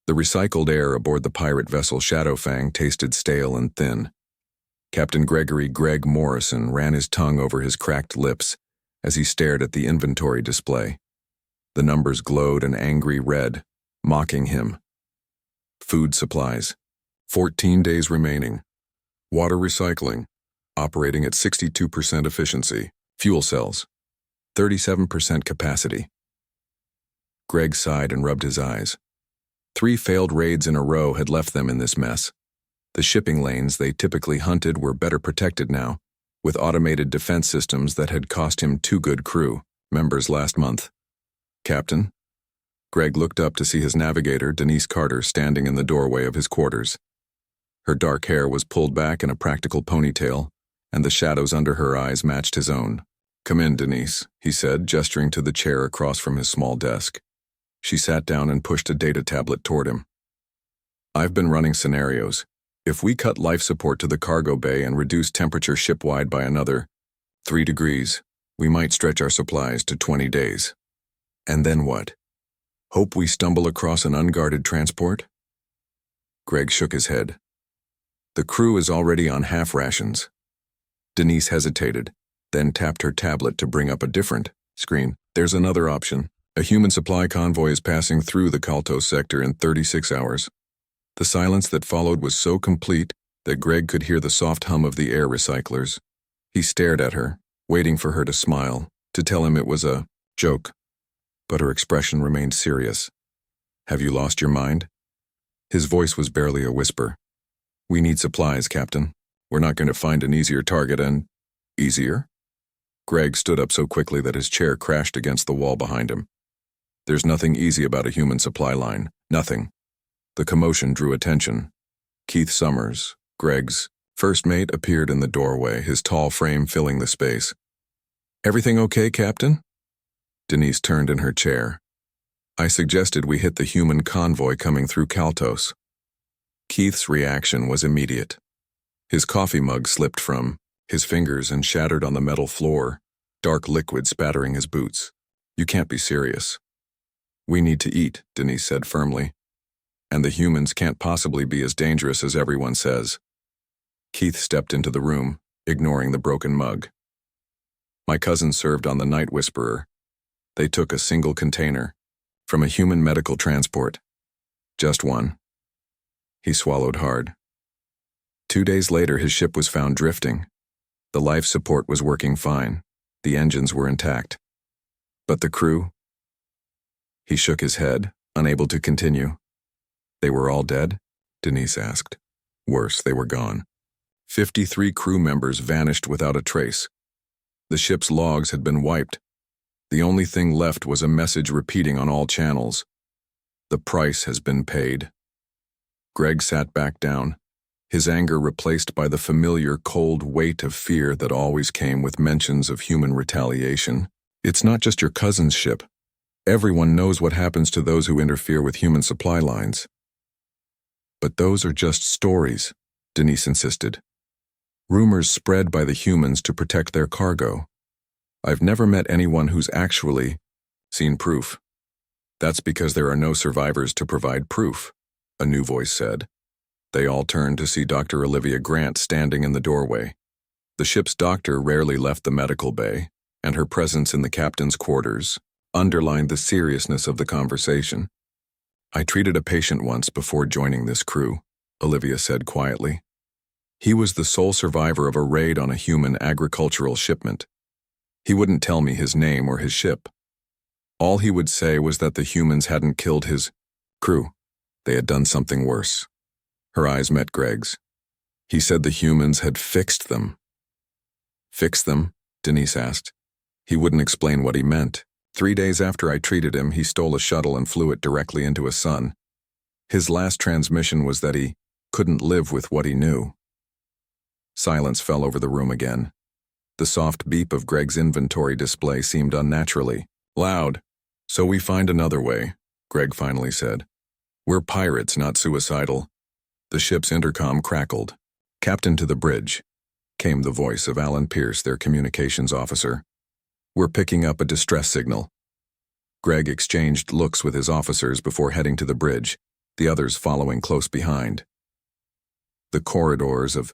The recycled air aboard the pirate vessel Shadowfang tasted stale and thin. Captain Gregory "Greg" Morrison ran his tongue over his cracked lips as he stared at the inventory display. The numbers glowed an angry red, mocking him. Food supplies. 14 days remaining. Water recycling. Operating at 62% efficiency. Fuel cells. 37% capacity. Greg sighed and rubbed his eyes. 3 failed raids in a row had left them in this mess. The shipping lanes they typically hunted were better protected now, with automated defense systems that had cost him 2 good crew members last month. Captain? Greg looked up to see his navigator, Denise Carter, standing in the doorway of his quarters. Her dark hair was pulled back in a practical ponytail, and the shadows under her eyes matched his own. "Come in, Denise," he said, gesturing to the chair across from his small desk. She sat down and pushed a data tablet toward him. "I've been running scenarios. If we cut life support to the cargo bay and reduce temperature ship-wide by another 3 degrees, we might stretch our supplies to 20 days. And then what? Hope we stumble across an unguarded transport?" Greg shook his head. "The crew is already on half rations." Denise hesitated, then tapped her tablet to bring up a different screen. "There's another option. A human supply convoy is passing through the Kaltos sector in 36 hours. The silence that followed was so complete that Greg could hear the soft hum of the air recyclers. He stared at her, waiting for her to smile, to tell him it was a joke. But her expression remained serious. "Have you lost your mind?" His voice was barely a whisper. "We need supplies, Captain. We're not going to find an easier target and..." "Easier?" Greg stood up so quickly that his chair crashed against the wall behind him. "There's nothing easy about a human supply line. Nothing." The commotion drew attention. Keith Summers, Greg's first mate, appeared in the doorway, his tall frame filling the space. "Everything okay, Captain?" Denise turned in her chair. "I suggested we hit the human convoy coming through Kaltos." Keith's reaction was immediate. His coffee mug slipped from his fingers and shattered on the metal floor, dark liquid spattering his boots. "You can't be serious." "We need to eat," Denise said firmly. "And the humans can't possibly be as dangerous as everyone says." Keith stepped into the room, ignoring the broken mug. "My cousin served on the Night Whisperer. They took a single container from a human medical transport. Just one." He swallowed hard. 2 days later, his ship was found drifting. The life support was working fine. The engines were intact. But the crew? He shook his head, unable to continue. "They were all dead?" Denise asked. "Worse, they were gone. 53 crew members vanished without a trace. The ship's logs had been wiped. The only thing left was a message repeating on all channels. 'The price has been paid.'" Greg sat back down, his anger replaced by the familiar cold weight of fear that always came with mentions of human retaliation. "It's not just your cousin's ship. Everyone knows what happens to those who interfere with human supply lines." "But those are just stories," Denise insisted. "Rumors spread by the humans to protect their cargo. I've never met anyone who's actually seen proof." "That's because there are no survivors to provide proof," a new voice said. They all turned to see Dr. Olivia Grant standing in the doorway. The ship's doctor rarely left the medical bay, and her presence in the captain's quarters underlined the seriousness of the conversation. "I treated a patient once before joining this crew," Olivia said quietly. "He was the sole survivor of a raid on a human agricultural shipment. He wouldn't tell me his name or his ship. All he would say was that the humans hadn't killed his crew. They had done something worse." Her eyes met Greg's. "He said the humans had fixed them." "Fixed them?" Denise asked. He wouldn't explain what he meant. 3 days after I treated him, he stole a shuttle and flew it directly into a sun. His last transmission was that he couldn't live with what he knew. Silence fell over the room again. The soft beep of Greg's inventory display seemed unnaturally loud. "So we find another way," Greg finally said. "We're pirates, not suicidal." The ship's intercom crackled. "Captain to the bridge," came the voice of Alan Pierce, their communications officer. "We're picking up a distress signal." Greg exchanged looks with his officers before heading to the bridge. the others following close behind. The corridors of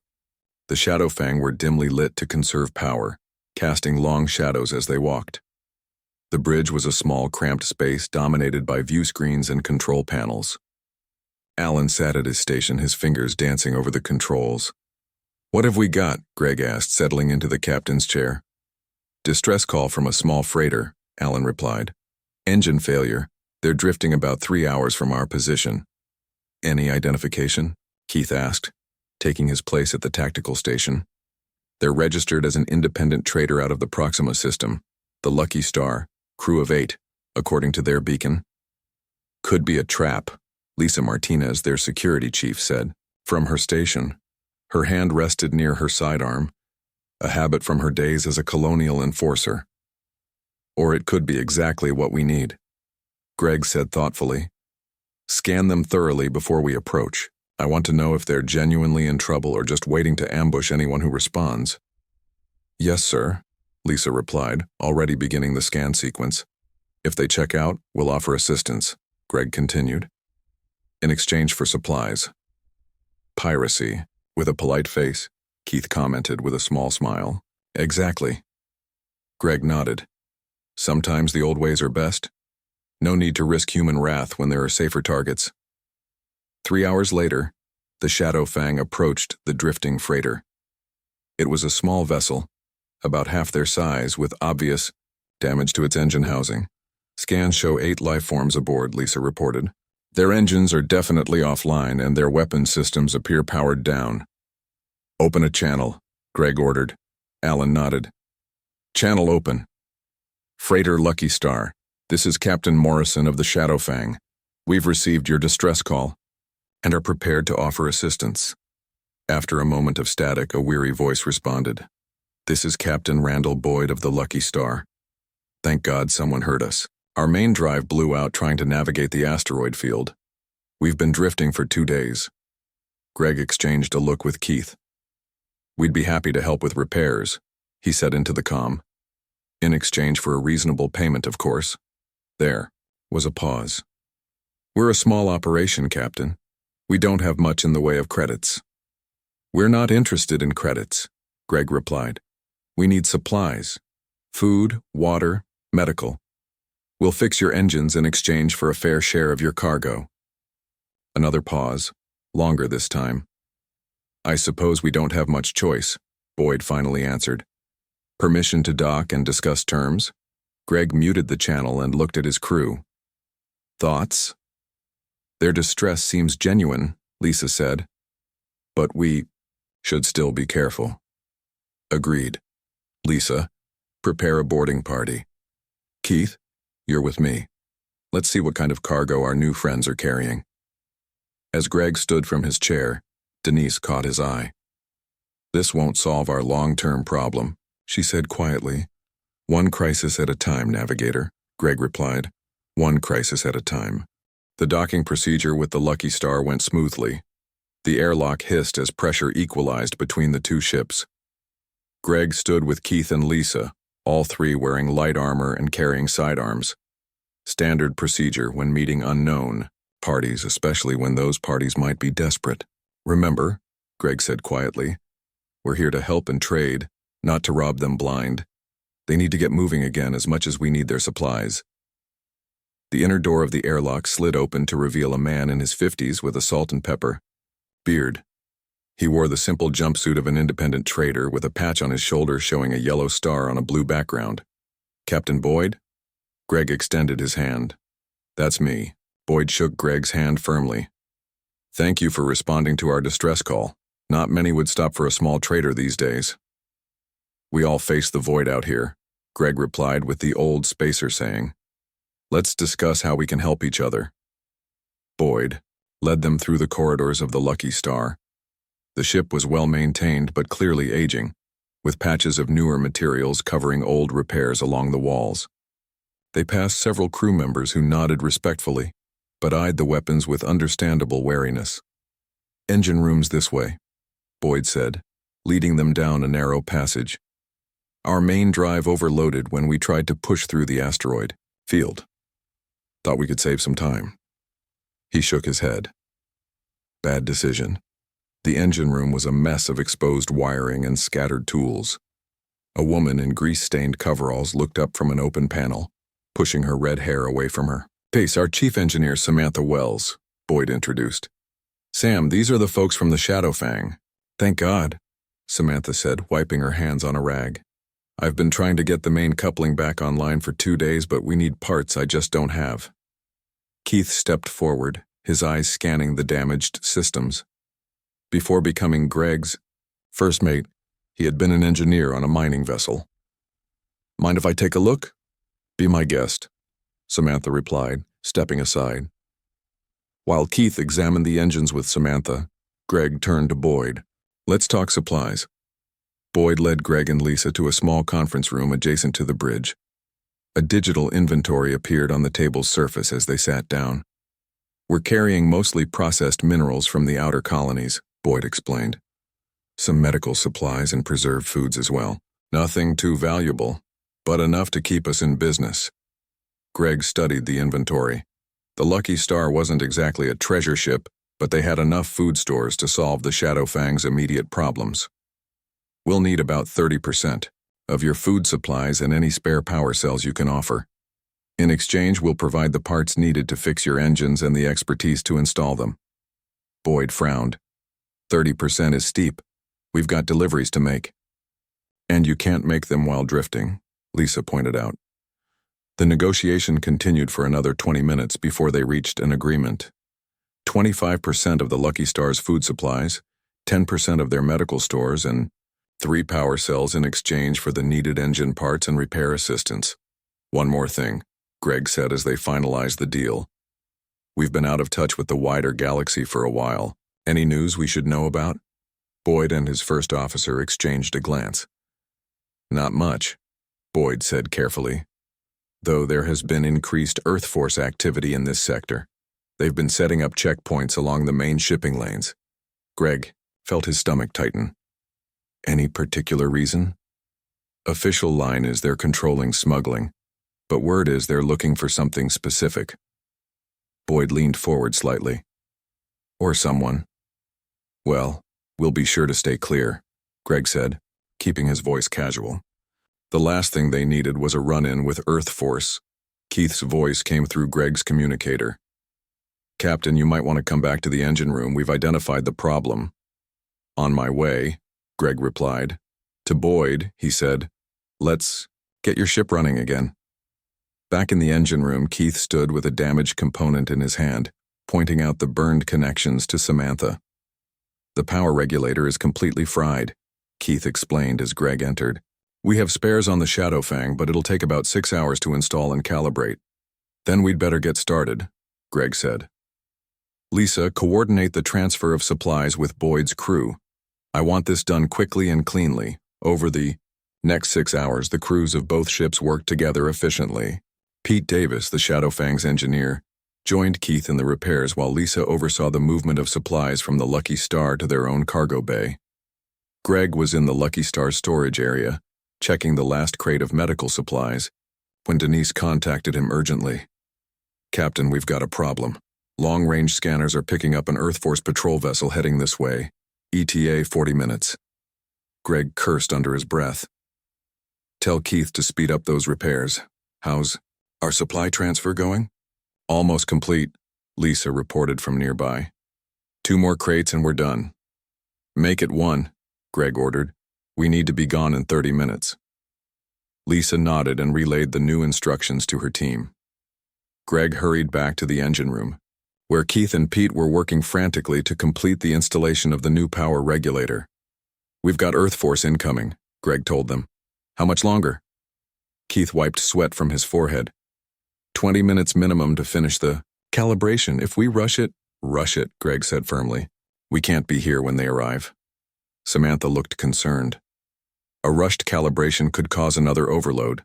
the Shadowfang were dimly lit to conserve power, casting long shadows as they walked. The bridge was a small, cramped space dominated by view screens and control panels. Alan sat at his station, his fingers dancing over the controls. "What have we got?" Greg asked, settling into the captain's chair. "Distress call from a small freighter," Alan replied. "Engine failure. They're drifting about 3 hours from our position." "Any identification?" Keith asked, taking his place at the tactical station. "They're registered as an independent trader out of the Proxima system, the Lucky Star, crew of 8, according to their beacon." "Could be a trap," Lisa Martinez, their security chief, said. From her station, her hand rested near her sidearm, a habit from her days as a colonial enforcer. "Or it could be exactly what we need," Greg said thoughtfully. "Scan them thoroughly before we approach. I want to know if they're genuinely in trouble or just waiting to ambush anyone who responds." "Yes, sir," Lisa replied, already beginning the scan sequence. "If they check out, we'll offer assistance," Greg continued. "In exchange for supplies." "Piracy," with a polite face, Keith commented with a small smile. "Exactly." Greg nodded. "Sometimes the old ways are best. No need to risk human wrath when there are safer targets." 3 hours later, the Shadowfang approached the drifting freighter. It was a small vessel, about half their size, with obvious damage to its engine housing. "Scans show 8 life forms aboard," Lisa reported. "Their engines are definitely offline and their weapon systems appear powered down." "Open a channel," Greg ordered. Alan nodded. "Channel open. Freighter Lucky Star, this is Captain Morrison of the Shadowfang. We've received your distress call and are prepared to offer assistance." After a moment of static, a weary voice responded. "This is Captain Randall Boyd of the Lucky Star. Thank God someone heard us. Our main drive blew out trying to navigate the asteroid field. We've been drifting for 2 days." Greg exchanged a look with Keith. "We'd be happy to help with repairs," he said into the comm. "In exchange for a reasonable payment, of course." There was a pause. "We're a small operation, Captain. We don't have much in the way of credits." "We're not interested in credits," Greg replied. "We need supplies. Food, water, medical. We'll fix your engines in exchange for a fair share of your cargo." Another pause, longer this time. "I suppose we don't have much choice," Boyd finally answered. "Permission to dock and discuss terms?" Greg muted the channel and looked at his crew. "Thoughts?" "Their distress seems genuine," Lisa said. "But we should still be careful." "Agreed. Lisa, prepare a boarding party. Keith, you're with me. Let's see what kind of cargo our new friends are carrying." As Greg stood from his chair, Denise caught his eye. "This won't solve our long-term problem," she said quietly. "One crisis at a time, Navigator," Greg replied. "One crisis at a time." The docking procedure with the Lucky Star went smoothly. The airlock hissed as pressure equalized between the two ships. Greg stood with Keith and Lisa, all three wearing light armor and carrying sidearms. Standard procedure when meeting unknown parties, especially when those parties might be desperate. "Remember," Greg said quietly, "we're here to help and trade, not to rob them blind. They need to get moving again as much as we need their supplies." The inner door of the airlock slid open to reveal a man in his 50s with a salt and pepper beard. He wore the simple jumpsuit of an independent trader with a patch on his shoulder showing a yellow star on a blue background. "Captain Boyd?" Greg extended his hand. "That's me." Boyd shook Greg's hand firmly. "Thank you for responding to our distress call. Not many would stop for a small trader these days." "We all face the void out here," Greg replied with the old spacer saying. "Let's discuss how we can help each other." Boyd led them through the corridors of the Lucky Star. The ship was well maintained but clearly aging, with patches of newer materials covering old repairs along the walls. They passed several crew members who nodded respectfully, but eyed the weapons with understandable wariness. "Engine rooms this way," Boyd said, leading them down a narrow passage. "Our main drive overloaded when we tried to push through the asteroid field. Thought we could save some time." He shook his head. Bad decision. The engine room was a mess of exposed wiring and scattered tools. A woman in grease-stained coveralls looked up from an open panel, pushing her red hair away from her. "Pace, our chief engineer Samantha Wells," Boyd introduced. "Sam, these are the folks from the Shadowfang." "Thank God," Samantha said, wiping her hands on a rag. "I've been trying to get the main coupling back online for 2 days, but we need parts I just don't have." Keith stepped forward, his eyes scanning the damaged systems. Before becoming Greg's first mate, he had been an engineer on a mining vessel. "Mind if I take a look?" "Be my guest," Samantha replied, stepping aside. While Keith examined the engines with Samantha, Greg turned to Boyd. "Let's talk supplies." Boyd led Greg and Lisa to a small conference room adjacent to the bridge. A digital inventory appeared on the table's surface as they sat down. "We're carrying mostly processed minerals from the outer colonies," Boyd explained. "Some medical supplies and preserved foods as well. Nothing too valuable, but enough to keep us in business." Greg studied the inventory. The Lucky Star wasn't exactly a treasure ship, but they had enough food stores to solve the Shadowfang's immediate problems. "We'll need about 30% of your food supplies and any spare power cells you can offer. In exchange, we'll provide the parts needed to fix your engines and the expertise to install them." Boyd frowned. 30% is steep. We've got deliveries to make. "And you can't make them while drifting," Lisa pointed out. The negotiation continued for another 20 minutes before they reached an agreement. 25% of the Lucky Star's food supplies, 10% of their medical stores, and 3 power cells in exchange for the needed engine parts and repair assistance. "One more thing," Greg said as they finalized the deal. "We've been out of touch with the wider galaxy for a while. Any news we should know about?" Boyd and his first officer exchanged a glance. "Not much," Boyd said carefully. "Though there has been increased Earth Force activity in this sector. They've been setting up checkpoints along the main shipping lanes." Greg felt his stomach tighten. "Any particular reason?" "Official line is they're controlling smuggling, but word is they're looking for something specific." Boyd leaned forward slightly. "Or someone." "Well, we'll be sure to stay clear," Greg said, keeping his voice casual. "The last thing they needed was a run-in with Earth Force." Keith's voice came through Greg's communicator. "Captain, you might want to come back to the engine room. We've identified the problem." "On my way," Greg replied. To Boyd, he said, "Let's get your ship running again." Back in the engine room, Keith stood with a damaged component in his hand, pointing out the burned connections to Samantha. "The power regulator is completely fried," Keith explained as Greg entered. "We have spares on the Shadowfang, but it'll take about 6 hours to install and calibrate." "Then we'd better get started," Greg said. "Lisa, coordinate the transfer of supplies with Boyd's crew. I want this done quickly and cleanly. Over the next 6 hours, the crews of both ships worked together efficiently." Pete Davis, the Shadowfang's engineer, joined Keith in the repairs while Lisa oversaw the movement of supplies from the Lucky Star to their own cargo bay. Greg was in the Lucky Star storage area, checking the last crate of medical supplies, when Denise contacted him urgently. "Captain, we've got a problem. Long-range scanners are picking up an Earth Force patrol vessel heading this way. ETA 40 minutes. Greg cursed under his breath. "Tell Keith to speed up those repairs. How's our supply transfer going?" "Almost complete," Lisa reported from nearby. 2 more crates and we're done." "Make it 1, Greg ordered. "We need to be gone in 30 minutes. Lisa nodded and relayed the new instructions to her team. Greg hurried back to the engine room, where Keith and Pete were working frantically to complete the installation of the new power regulator. "We've got Earth Force incoming," Greg told them. "How much longer?" Keith wiped sweat from his forehead. 20 minutes minimum to finish the calibration. If we rush it, Greg said firmly. "We can't be here when they arrive." Samantha looked concerned. "A rushed calibration could cause another overload."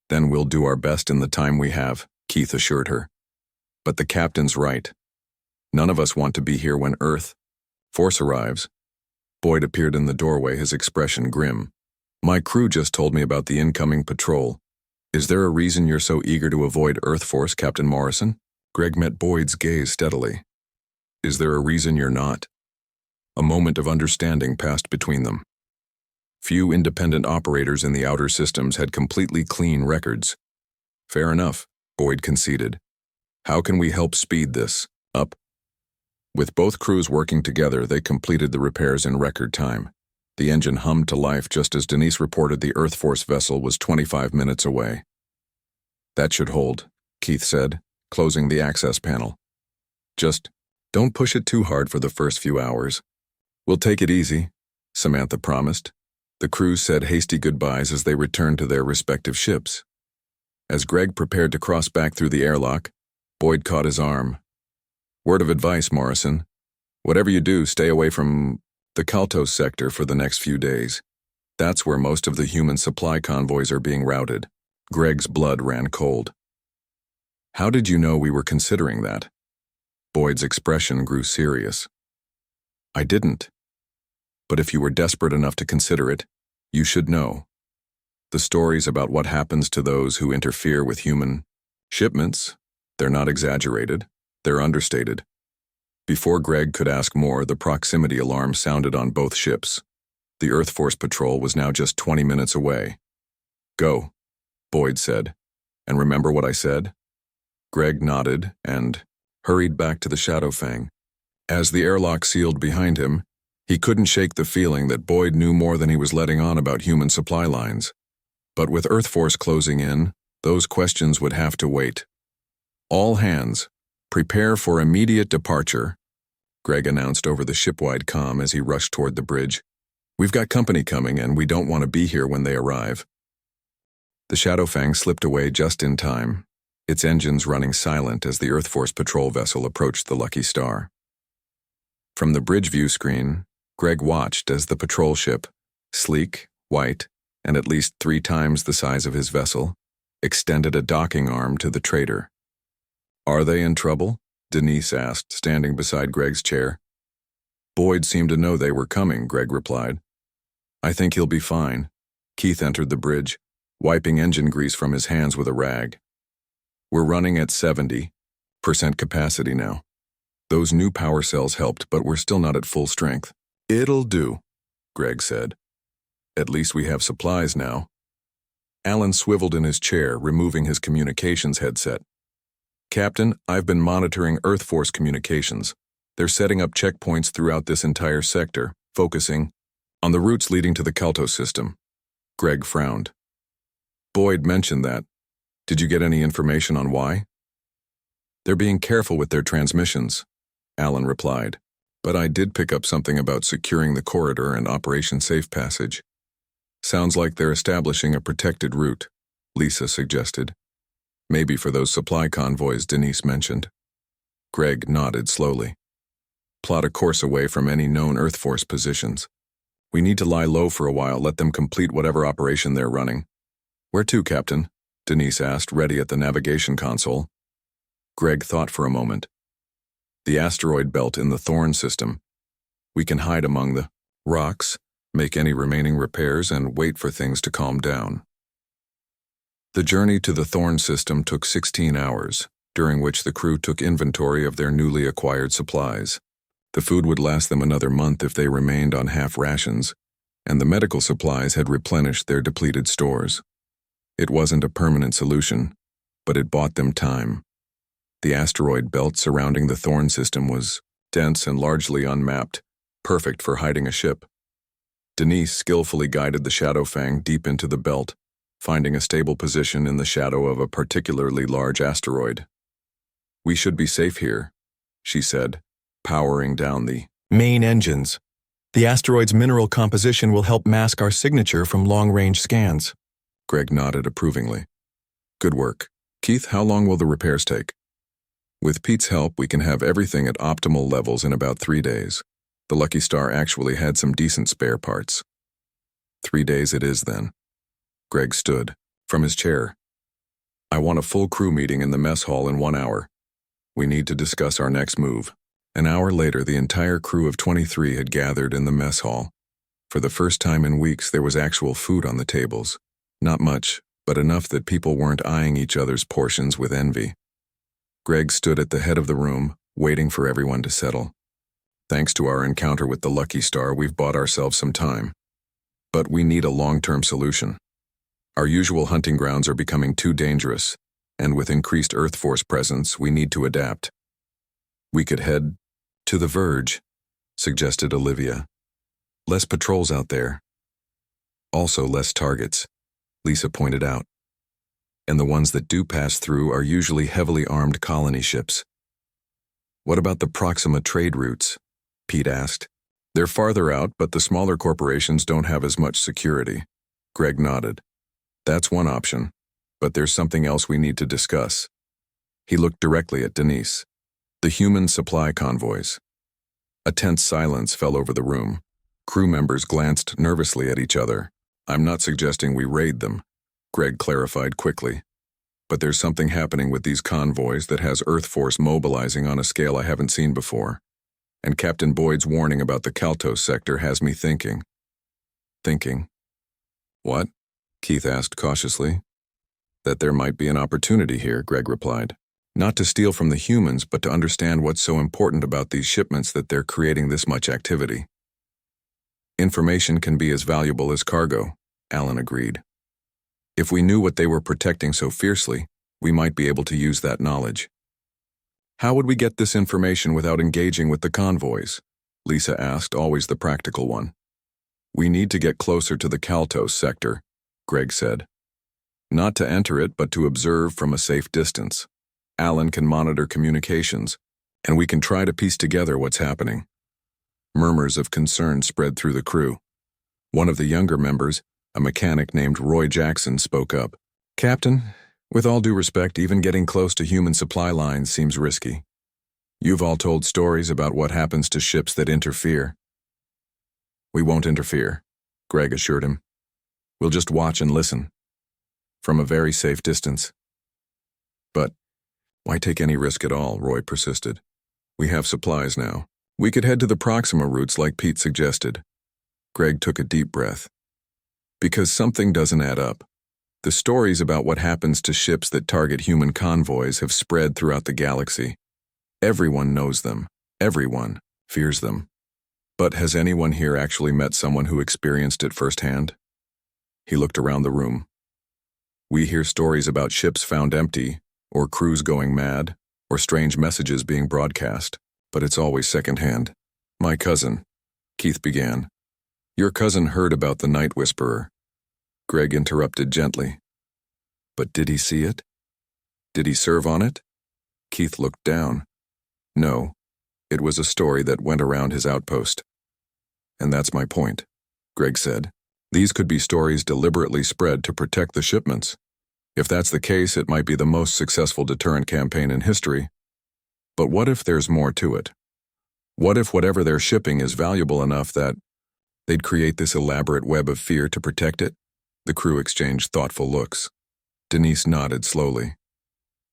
"Then we'll do our best in the time we have," Keith assured her. "But the captain's right. None of us want to be here when Earth Force arrives." Boyd appeared in the doorway, his expression grim. "My crew just told me about the incoming patrol. Is there a reason you're so eager to avoid Earth Force, Captain Morrison?" Greg met Boyd's gaze steadily. Is there a reason you're not? A moment of understanding passed between them. Few independent operators in the outer systems had completely clean records. Fair enough, Boyd conceded. How can we help speed this up? With both crews working together, they completed the repairs in record time. The engine hummed to life just as Denise reported the Earth Force vessel was 25 minutes away. That should hold, Keith said, closing the access panel. Just don't push it too hard for the first few hours. We'll take it easy, Samantha promised. The crews said hasty goodbyes as they returned to their respective ships. As Greg prepared to cross back through the airlock, Boyd caught his arm. Word of advice, Morrison. Whatever you do, stay away from the Kaltos sector for the next few days. That's where most of the human supply convoys are being routed. Greg's blood ran cold. How did you know we were considering that? Boyd's expression grew serious. I didn't. But if you were desperate enough to consider it, you should know. The stories about what happens to those who interfere with human shipments, they're not exaggerated, they're understated. Before Greg could ask more, the proximity alarm sounded on both ships. The Earth Force patrol was now just 20 minutes away. Go, Boyd said. And remember what I said? Greg nodded and hurried back to the Shadowfang. As the airlock sealed behind him, he couldn't shake the feeling that Boyd knew more than he was letting on about human supply lines. But with Earth Force closing in, those questions would have to wait. All hands, prepare for immediate departure, Greg announced over the shipwide comm as he rushed toward the bridge. We've got company coming and we don't want to be here when they arrive. The Shadowfang slipped away just in time, its engines running silent as the Earth Force patrol vessel approached the Lucky Star. From the bridge view screen, Greg watched as the patrol ship, sleek, white, and at least 3 times the size of his vessel, extended a docking arm to the trader. Are they in trouble? Denise asked, standing beside Greg's chair. Boyd seemed to know they were coming, Greg replied. I think he'll be fine. Keith entered the bridge, wiping engine grease from his hands with a rag. We're running at 70% capacity now. Those new power cells helped, but we're still not at full strength. It'll do, Greg said. At least we have supplies now. Alan swiveled in his chair, removing his communications headset. Captain, I've been monitoring Earth Force communications. They're setting up checkpoints throughout this entire sector, focusing on the routes leading to the Kaltos system. Greg frowned. Boyd mentioned that. Did you get any information on why? They're being careful with their transmissions, Alan replied. But I did pick up something about securing the corridor and Operation Safe Passage. Sounds like they're establishing a protected route, Lisa suggested. Maybe for those supply convoys Denise mentioned. Greg nodded slowly. Plot a course away from any known Earth Force positions. We need to lie low for a while, let them complete whatever operation they're running. Where to, Captain? Denise asked, ready at the navigation console. Greg thought for a moment. The asteroid belt in the Thorn system. We can hide among the rocks, make any remaining repairs, and wait for things to calm down. The journey to the Thorn system took 16 hours, during which the crew took inventory of their newly acquired supplies. The food would last them another month if they remained on half rations, and the medical supplies had replenished their depleted stores. It wasn't a permanent solution, but it bought them time. The asteroid belt surrounding the Thorn system was dense and largely unmapped, perfect for hiding a ship. Denise skillfully guided the Shadowfang deep into the belt, finding a stable position in the shadow of a particularly large asteroid. We should be safe here, she said, powering down the main engines. The asteroid's mineral composition will help mask our signature from long-range scans. Greg nodded approvingly. Good work. Keith, how long will the repairs take? With Pete's help, we can have everything at optimal levels in about 3 days. The Lucky Star actually had some decent spare parts. 3 days it is then. Greg stood from his chair. I want a full crew meeting in the mess hall in 1 hour. We need to discuss our next move. An hour later, the entire crew of 23 had gathered in the mess hall. For the first time in weeks, there was actual food on the tables. Not much, but enough that people weren't eyeing each other's portions with envy. Greg stood at the head of the room, waiting for everyone to settle. Thanks to our encounter with the Lucky Star, we've bought ourselves some time. But we need a long-term solution. Our usual hunting grounds are becoming too dangerous, and with increased Earth Force presence, we need to adapt. We could head to the Verge, suggested Olivia. Less patrols out there. Also less targets, Lisa pointed out. And the ones that do pass through are usually heavily armed colony ships. What about the Proxima trade routes? Pete asked. They're farther out, but the smaller corporations don't have as much security. Greg nodded. That's one option, but there's something else we need to discuss. He looked directly at Denise. The human supply convoys. A tense silence fell over the room. Crew members glanced nervously at each other. I'm not suggesting we raid them, Greg clarified quickly. But there's something happening with these convoys that has Earth Force mobilizing on a scale I haven't seen before. And Captain Boyd's warning about the Kaltos sector has me thinking. Thinking? What? Keith asked cautiously. That there might be an opportunity here, Greg replied. Not to steal from the humans, but to understand what's so important about these shipments that they're creating this much activity. Information can be as valuable as cargo, Alan agreed. If we knew what they were protecting so fiercely, we might be able to use that knowledge. How would we get this information without engaging with the convoys? Lisa asked, always the practical one. We need to get closer to the Kaltos sector, Greg said. Not to enter it, but to observe from a safe distance. Alan can monitor communications, and we can try to piece together what's happening. Murmurs of concern spread through the crew. One of the younger members, a mechanic named Roy Jackson, spoke up. Captain, with all due respect, even getting close to human supply lines seems risky. You've all told stories about what happens to ships that interfere. We won't interfere, Greg assured him. We'll just watch and listen. From a very safe distance. But why take any risk at all, Roy persisted. We have supplies now. We could head to the Proxima routes like Pete suggested. Greg took a deep breath. Because something doesn't add up. The stories about what happens to ships that target human convoys have spread throughout the galaxy. Everyone knows them. Everyone fears them. But has anyone here actually met someone who experienced it firsthand? He looked around the room. We hear stories about ships found empty, or crews going mad, or strange messages being broadcast, but it's always secondhand. My cousin, Keith began. Your cousin heard about the Night Whisperer. Greg interrupted gently. But did he see it? Did he serve on it? Keith looked down. No, it was a story that went around his outpost. And that's my point, Greg said. These could be stories deliberately spread to protect the shipments. If that's the case, it might be the most successful deterrent campaign in history. But what if there's more to it? What if whatever they're shipping is valuable enough that they'd create this elaborate web of fear to protect it? The crew exchanged thoughtful looks. Denise nodded slowly.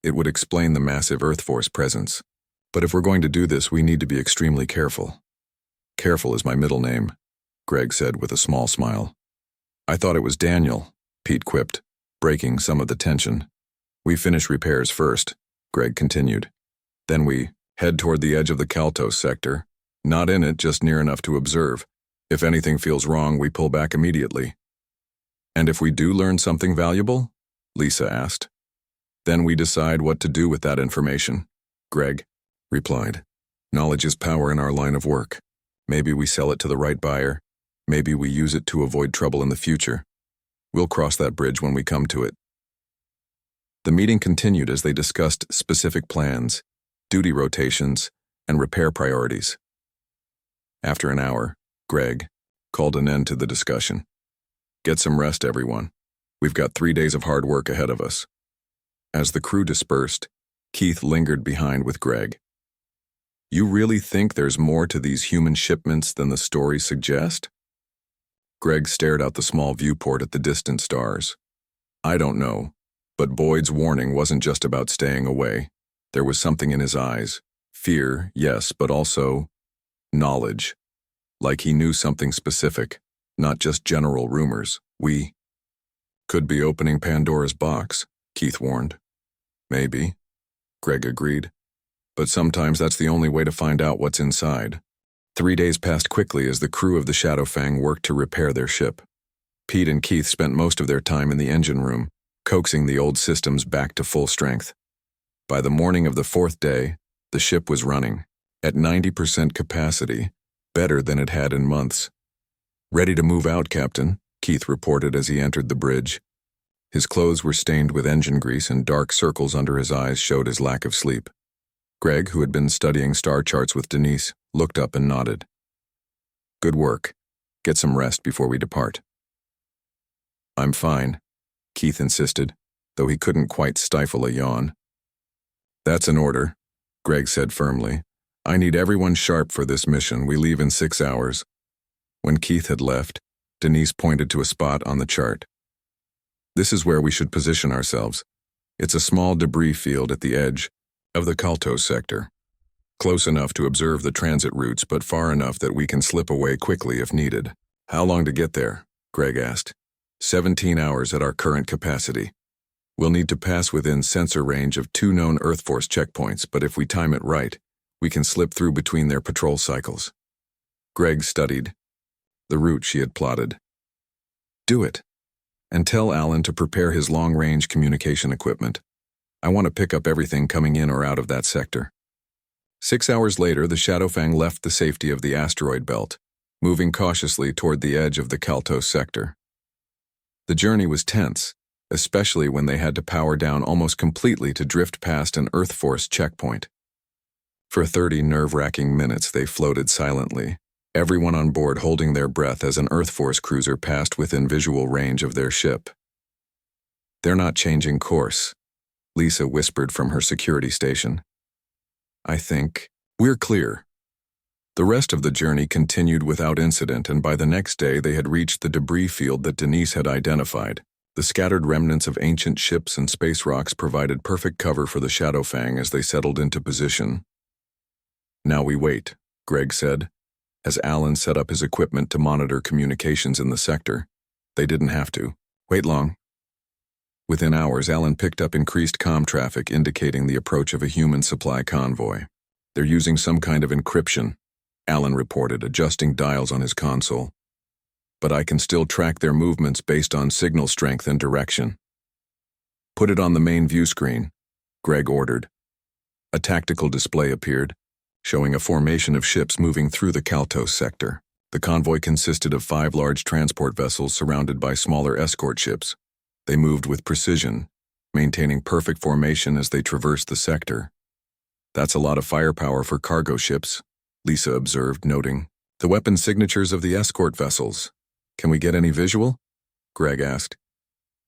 It would explain the massive Earth Force presence. But if we're going to do this, we need to be extremely careful. Careful is my middle name, Greg said with a small smile. I thought it was Daniel, Pete quipped, breaking some of the tension. We finish repairs first, Greg continued. Then we head toward the edge of the Kaltos sector. Not in it, just near enough to observe. If anything feels wrong, we pull back immediately. And if we do learn something valuable? Lisa asked. Then we decide what to do with that information, Greg replied. Knowledge is power in our line of work. Maybe we sell it to the right buyer. Maybe we use it to avoid trouble in the future. We'll cross that bridge when we come to it. The meeting continued as they discussed specific plans, duty rotations, and repair priorities. After an hour, Greg called an end to the discussion. Get some rest, everyone. We've got 3 days of hard work ahead of us. As the crew dispersed, Keith lingered behind with Greg. You really think there's more to these human shipments than the stories suggest? Greg stared out the small viewport at the distant stars. I don't know, but Boyd's warning wasn't just about staying away. There was something in his eyes. Fear, yes, but also knowledge. Like he knew something specific, not just general rumors. We could be opening Pandora's box, Keith warned. Maybe. Greg agreed. But sometimes that's the only way to find out what's inside. 3 days passed quickly as the crew of the Shadowfang worked to repair their ship. Pete and Keith spent most of their time in the engine room, coaxing the old systems back to full strength. By the morning of the 4th day, the ship was running, at 90% capacity, better than it had in months. "Ready to move out, Captain," Keith reported as he entered the bridge. His clothes were stained with engine grease and dark circles under his eyes showed his lack of sleep. Greg, who had been studying star charts with Denise, looked up and nodded. "Good work. Get some rest before we depart." "I'm fine," Keith insisted, though he couldn't quite stifle a yawn. "That's an order," Greg said firmly. "I need everyone sharp for this mission. We leave in 6 hours. When Keith had left, Denise pointed to a spot on the chart. "This is where we should position ourselves. It's a small debris field at the edge of the Kaltos sector. Close enough to observe the transit routes, but far enough that we can slip away quickly if needed." "How long to get there?" Greg asked. 17 hours at our current capacity. We'll need to pass within sensor range of 2 known Earth Force checkpoints, but if we time it right, we can slip through between their patrol cycles. Greg studied the route she had plotted. "Do it. And tell Alan to prepare his long-range communication equipment. I want to pick up everything coming in or out of that sector." 6 hours later, the Shadowfang left the safety of the asteroid belt, moving cautiously toward the edge of the Kaltos sector. The journey was tense, especially when they had to power down almost completely to drift past an Earth Force checkpoint. For 30 nerve-wracking minutes, they floated silently, everyone on board holding their breath as an Earth Force cruiser passed within visual range of their ship. "They're not changing course," Lisa whispered from her security station. "I think we're clear." The rest of the journey continued without incident, and by the next day they had reached the debris field that Denise had identified. The scattered remnants of ancient ships and space rocks provided perfect cover for the Shadowfang as they settled into position. "Now we wait," Greg said, as Alan set up his equipment to monitor communications in the sector. They didn't have to wait long. Within hours, Alan picked up increased comm traffic indicating the approach of a human supply convoy. "They're using some kind of encryption," Alan reported, adjusting dials on his console. "But I can still track their movements based on signal strength and direction." "Put it on the main view screen," Greg ordered. A tactical display appeared, showing a formation of ships moving through the Kaltos sector. The convoy consisted of 5 large transport vessels surrounded by smaller escort ships. They moved with precision, maintaining perfect formation as they traversed the sector. "That's a lot of firepower for cargo ships," Lisa observed, noting the weapon signatures of the escort vessels. "Can we get any visual?" Greg asked.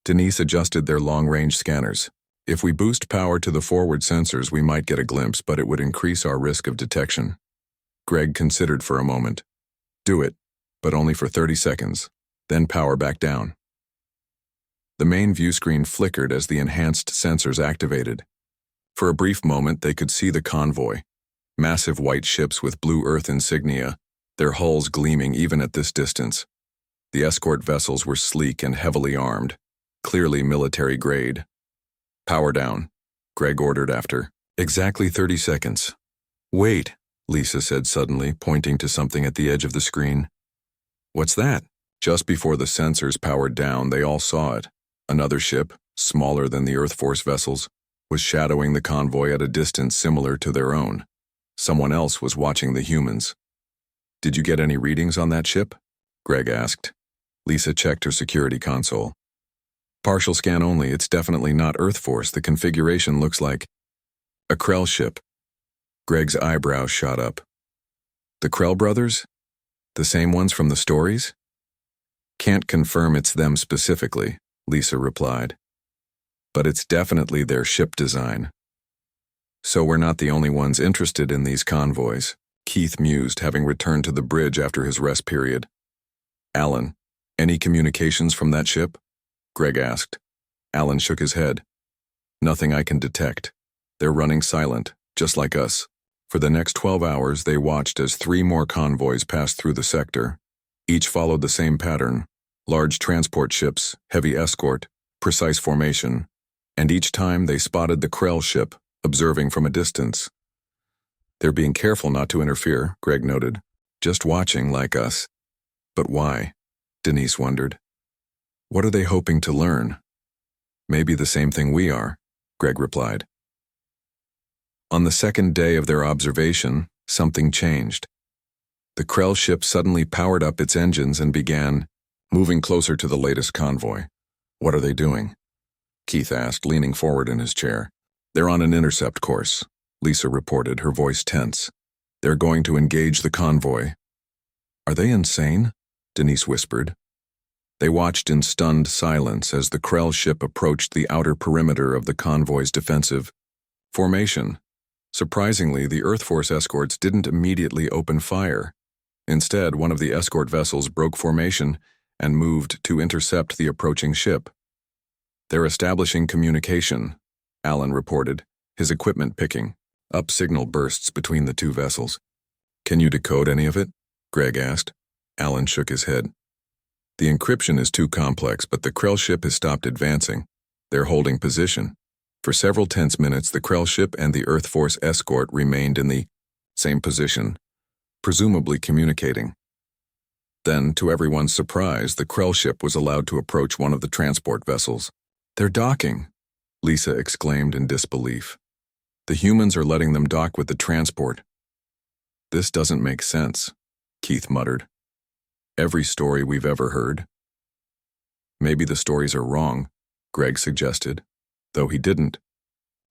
Denise adjusted their long-range scanners. "If we boost power to the forward sensors, we might get a glimpse, but it would increase our risk of detection." Greg considered for a moment. "Do it, but only for 30 seconds. Then power back down." The main view screen flickered as the enhanced sensors activated. For a brief moment, they could see the convoy. Massive white ships with blue Earth insignia, their hulls gleaming even at this distance. The escort vessels were sleek and heavily armed, clearly military grade. "Power down," Greg ordered after exactly 30 seconds. "Wait," Lisa said suddenly, pointing to something at the edge of the screen. "What's that?" Just before the sensors powered down, they all saw it. Another ship, smaller than the Earth Force vessels, was shadowing the convoy at a distance similar to their own. Someone else was watching the humans. "Did you get any readings on that ship?" Greg asked. Lisa checked her security console. "Partial scan only. It's definitely not Earth Force. The configuration looks like a Krell ship." Greg's eyebrows shot up. "The Krell brothers? The same ones from the stories?" "Can't confirm it's them specifically," Lisa replied. "But it's definitely their ship design." "So we're not the only ones interested in these convoys," Keith mused, having returned to the bridge after his rest period. "Alan, any communications from that ship?" Greg asked. Alan shook his head. "Nothing I can detect. They're running silent, just like us." For the next 12 hours, they watched as 3 more convoys passed through the sector. Each followed the same pattern: large transport ships, heavy escort, precise formation, and each time they spotted the Krell ship, observing from a distance. They're being careful not to interfere, Greg noted. Just watching like us. But why? Denise wondered. What are they hoping to learn? Maybe the same thing we are, Greg replied. On the second day of their observation, something changed. The Krell ship suddenly powered up its engines and began moving closer to the latest convoy. What are they doing? Keith asked, leaning forward in his chair. They're on an intercept course, Lisa reported, her voice tense. They're going to engage the convoy. Are they insane? Denise whispered. They watched in stunned silence as the Krell ship approached the outer perimeter of the convoy's defensive formation. Surprisingly, the Earth Force escorts didn't immediately open fire. Instead, one of the escort vessels broke formation and moved to intercept the approaching ship. They're establishing communication, Alan reported, his equipment picking up signal bursts between the two vessels. Can you decode any of it? Greg asked. Alan shook his head. The encryption is too complex, but the Krell ship has stopped advancing. They're holding position. For several tense minutes, the Krell ship and the Earth Force escort remained in the same position, presumably communicating. Then, to everyone's surprise, the Krell ship was allowed to approach one of the transport vessels. They're docking, Lisa exclaimed in disbelief. The humans are letting them dock with the transport. This doesn't make sense, Keith muttered. Every story we've ever heard. Maybe the stories are wrong, Greg suggested, though he didn't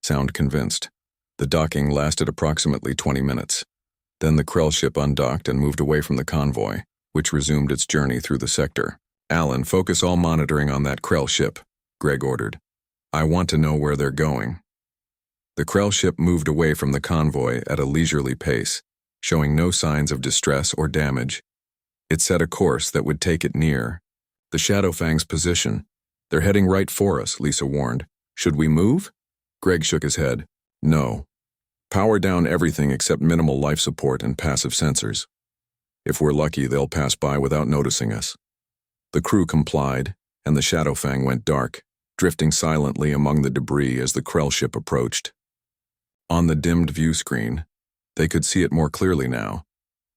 sound convinced. The docking lasted approximately 20 minutes. Then the Krell ship undocked and moved away from the convoy, which resumed its journey through the sector. Alan, focus all monitoring on that Krell ship, Greg ordered. I want to know where they're going. The Krell ship moved away from the convoy at a leisurely pace, showing no signs of distress or damage. It set a course that would take it near the Shadowfang's position. They're heading right for us, Lisa warned. Should we move? Greg shook his head. No. Power down everything except minimal life support and passive sensors. If we're lucky, they'll pass by without noticing us. The crew complied, and the Shadowfang went dark, drifting silently among the debris as the Krell ship approached. On the dimmed view screen, they could see it more clearly now.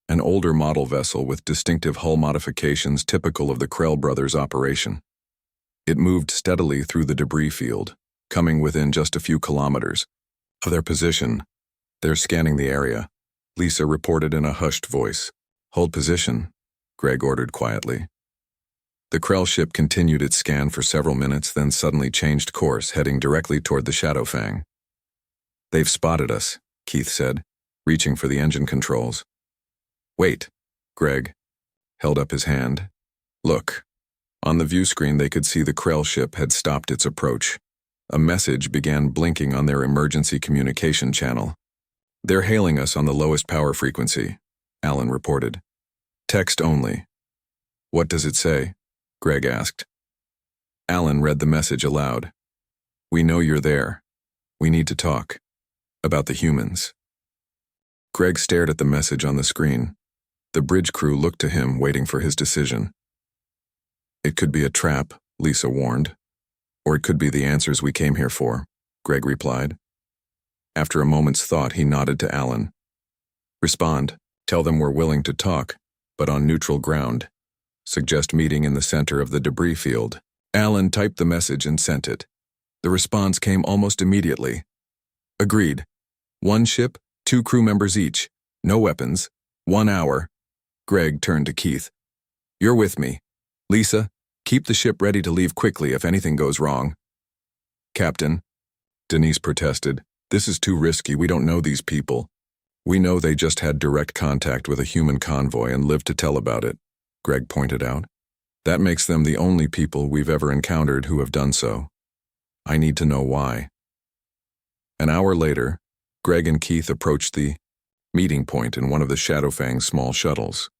An older model vessel with distinctive hull modifications typical of the Krell brothers' operation. It moved steadily through the debris field, coming within just a few kilometers of their position. They're scanning the area, Lisa reported in a hushed voice. Hold position, Greg ordered quietly. The Krell ship continued its scan for several minutes, then suddenly changed course, heading directly toward the Shadowfang. They've spotted us, Keith said, reaching for the engine controls. Wait, Greg held up his hand. Look. On the view screen they could see the Krell ship had stopped its approach. A message began blinking on their emergency communication channel. They're hailing us on the lowest power frequency, Alan reported. Text only. What does it say? Greg asked. Alan read the message aloud. We know you're there. We need to talk. About the humans. Greg stared at the message on the screen. The bridge crew looked to him, waiting for his decision. It could be a trap, Lisa warned. Or it could be the answers we came here for, Greg replied. After a moment's thought, he nodded to Alan. Respond. Tell them we're willing to talk, but on neutral ground. Suggest meeting in the center of the debris field. Alan typed the message and sent it. The response came almost immediately. Agreed. 1 ship, 2 crew members each. No weapons. 1 hour. Greg turned to Keith. You're with me. Lisa, keep the ship ready to leave quickly if anything goes wrong. Captain, Denise protested. This is too risky. We don't know these people. We know they just had direct contact with a human convoy and lived to tell about it, Greg pointed out. That makes them the only people we've ever encountered who have done so. I need to know why. An hour later, Greg and Keith approached the meeting point in one of the Shadowfang's small shuttles.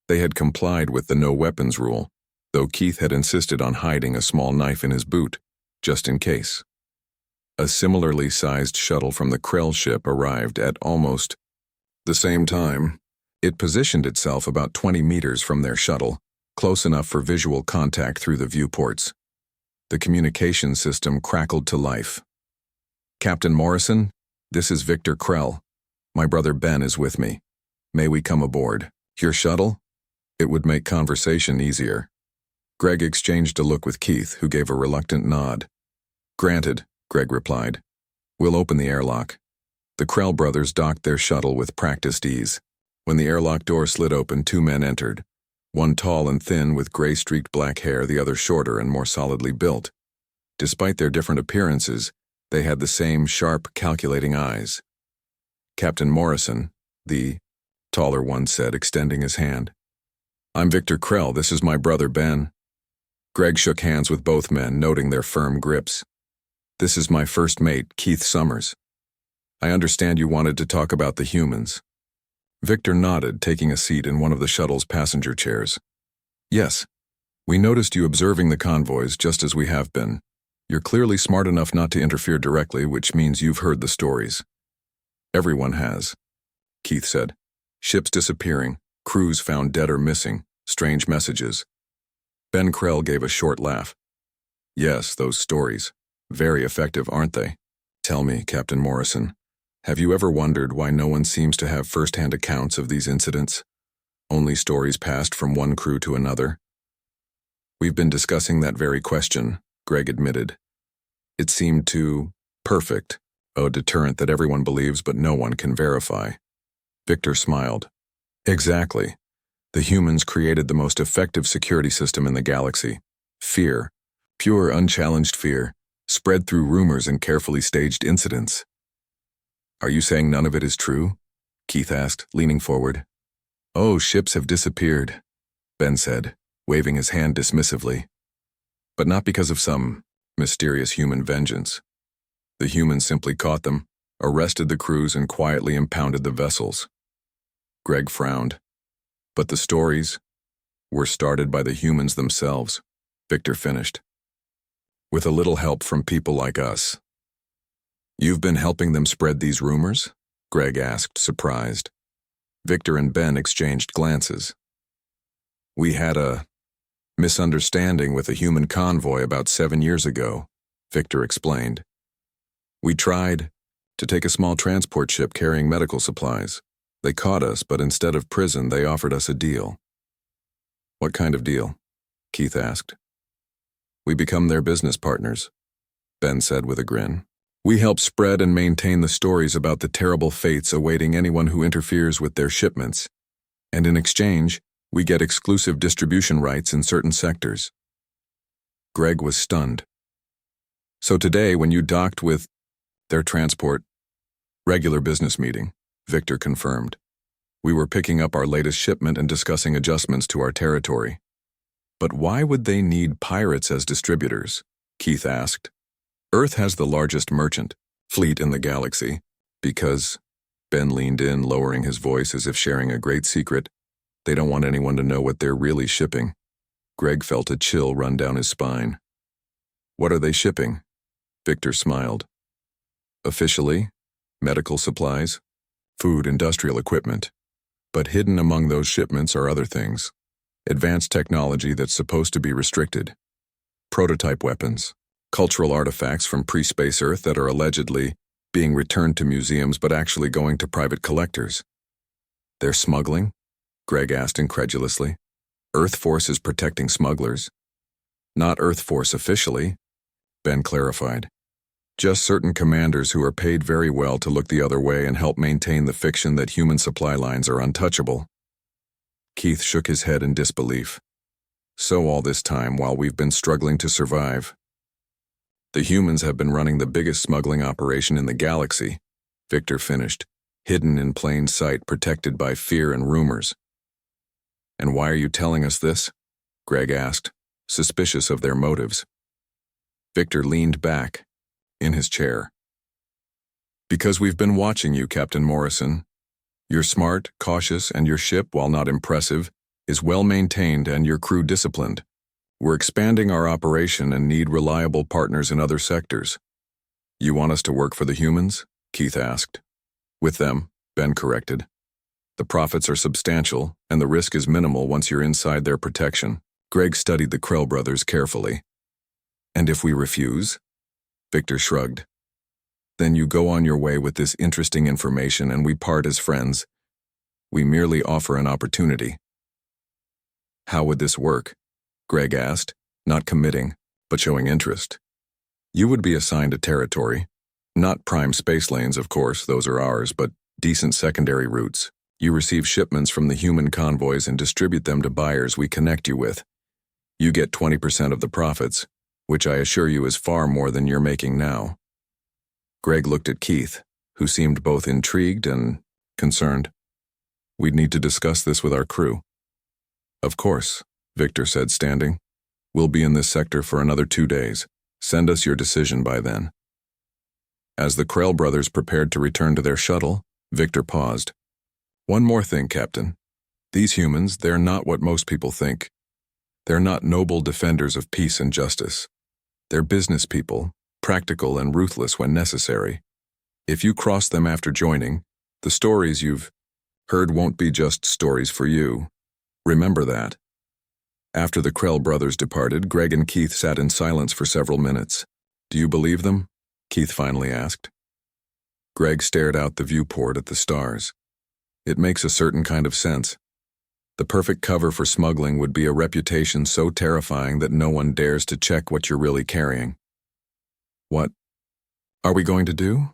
They had complied with the no weapons rule, though Keith had insisted on hiding a small knife in his boot, just in case. A similarly sized shuttle from the Krell ship arrived at almost the same time. It positioned itself about 20 meters from their shuttle, close enough for visual contact through the viewports. The communication system crackled to life. Captain Morrison, This is Victor Krell. My brother Ben is with me. May we come aboard? Your shuttle? It would make conversation easier. Greg exchanged a look with Keith, who gave a reluctant nod. Granted, Greg replied. We'll open the airlock. The Krell brothers docked their shuttle with practiced ease. When the airlock door slid open, two men entered. One tall and thin with gray-streaked black hair, the other shorter and more solidly built. Despite their different appearances, they had the same sharp, calculating eyes. Captain Morrison, the taller one said, extending his hand. I'm Victor Krell. This is my brother Ben. Greg shook hands with both men, noting their firm grips. This is my first mate, Keith Summers. I understand you wanted to talk about the humans. Victor nodded, taking a seat in one of the shuttle's passenger chairs. Yes. We noticed you observing the convoys just as we have been. You're clearly smart enough not to interfere directly, which means you've heard the stories. Everyone has, Keith said. Ships disappearing, crews found dead or missing, strange messages. Ben Krell gave a short laugh. Yes, those stories. Very effective, aren't they? Tell me, Captain Morrison, have you ever wondered why no one seems to have first-hand accounts of these incidents? Only stories passed from one crew to another? We've been discussing that very question, Greg admitted. It seemed too perfect, a deterrent that everyone believes but no one can verify. Victor smiled. Exactly. The humans created the most effective security system in the galaxy. Fear. Pure, unchallenged fear, spread through rumors and carefully staged incidents. Are you saying none of it is true? Keith asked, leaning forward. Oh, ships have disappeared, Ben said, waving his hand dismissively. But not because of some mysterious human vengeance. The humans simply caught them, arrested the crews, and quietly impounded the vessels. Greg frowned. But the stories were started by the humans themselves, Victor finished. With a little help from people like us. You've been helping them spread these rumors? Greg asked, surprised. Victor and Ben exchanged glances. We had a misunderstanding with a human convoy about 7 years ago, Victor explained. We tried to take a small transport ship carrying medical supplies. They caught us, but instead of prison, they offered us a deal. What kind of deal? Keith asked. We become their business partners, Ben said with a grin. We help spread and maintain the stories about the terrible fates awaiting anyone who interferes with their shipments. And in exchange, we get exclusive distribution rights in certain sectors. Greg was stunned. So today, when you docked with their transport, regular business meeting, Victor confirmed. We were picking up our latest shipment and discussing adjustments to our territory. But why would they need pirates as distributors? Keith asked. Earth has the largest merchant fleet in the galaxy, because, Ben leaned in, lowering his voice as if sharing a great secret, they don't want anyone to know what they're really shipping. Greg felt a chill run down his spine. What are they shipping? Victor smiled. Officially, medical supplies, food, industrial equipment. But hidden among those shipments are other things. Advanced technology that's supposed to be restricted. Prototype weapons. Cultural artifacts from pre-space Earth that are allegedly being returned to museums but actually going to private collectors. They're smuggling? Greg asked incredulously. Earth Force is protecting smugglers. Not Earth Force officially, Ben clarified. Just certain commanders who are paid very well to look the other way and help maintain the fiction that human supply lines are untouchable. Keith shook his head in disbelief. So all this time, while we've been struggling to survive, the humans have been running the biggest smuggling operation in the galaxy, Victor finished, hidden in plain sight, protected by fear and rumors. And why are you telling us this? Greg asked, suspicious of their motives. Victor leaned back in his chair. Because we've been watching you, Captain Morrison. You're smart, cautious, and your ship, while not impressive, is well maintained and your crew disciplined. We're expanding our operation and need reliable partners in other sectors. You want us to work for the humans? Keith asked. With them, Ben corrected. The profits are substantial, and the risk is minimal once you're inside their protection. Greg studied the Krell brothers carefully. And if we refuse? Victor shrugged. Then you go on your way with this interesting information and we part as friends. We merely offer an opportunity. How would this work? Greg asked, not committing, but showing interest. You would be assigned a territory. Not prime space lanes, of course, those are ours, but decent secondary routes. You receive shipments from the human convoys and distribute them to buyers we connect you with. You get 20% of the profits, which I assure you is far more than you're making now. Greg looked at Keith, who seemed both intrigued and concerned. We'd need to discuss this with our crew. Of course, Victor said, standing. We'll be in this sector for another 2 days. Send us your decision by then. As the Krell brothers prepared to return to their shuttle, Victor paused. One more thing, Captain. These humans, they're not what most people think. They're not noble defenders of peace and justice. They're business people, practical and ruthless when necessary. If you cross them after joining, the stories you've heard won't be just stories for you. Remember that. After the Krell brothers departed, Greg and Keith sat in silence for several minutes. Do you believe them? Keith finally asked. Greg stared out the viewport at the stars. It makes a certain kind of sense. The perfect cover for smuggling would be a reputation so terrifying that no one dares to check what you're really carrying. What are we going to do?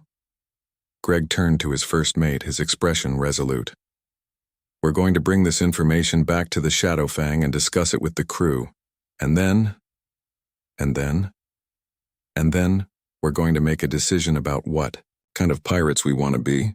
Greg turned to his first mate, his expression resolute. We're going to bring this information back to the Shadowfang and discuss it with the crew. And then we're going to make a decision about what kind of pirates we want to be.